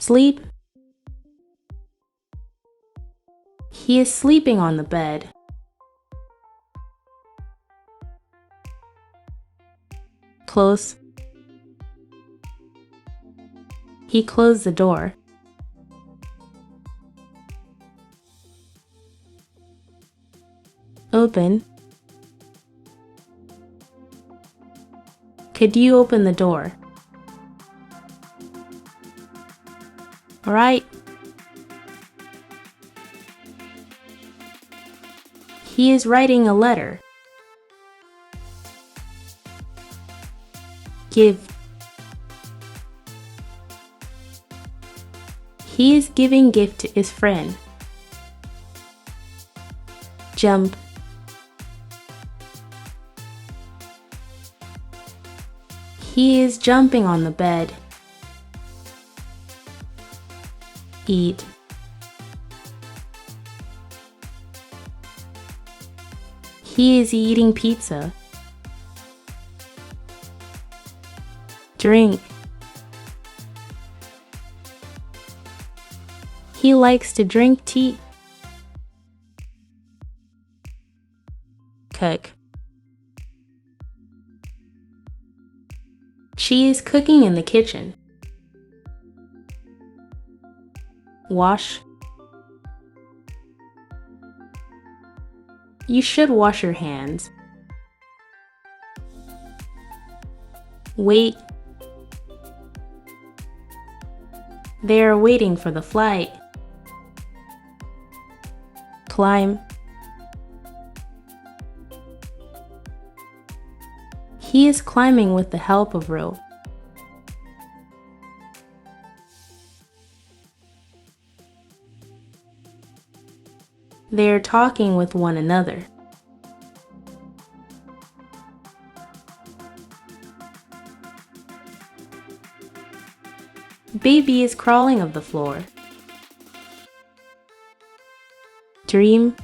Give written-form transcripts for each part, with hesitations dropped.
Sleep. He is sleeping on the bed. Close. He closed the door. Open. Could you open the door? All right. He is writing a letter. Give. He is giving gift to his friend. Jump. He is jumping on the bed. Eat. He is eating pizza. Drink. He likes to drink tea. Cook. She is cooking in the kitchen. Wash. You should wash your hands. Wait. They are waiting for the flight. Climb. He is climbing with the help of rope. They are talking with one another. Baby is crawling on the floor. Dream.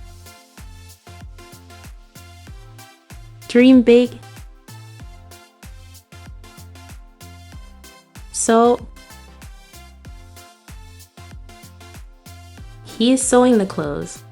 Dream big. Sew. He is sewing the clothes.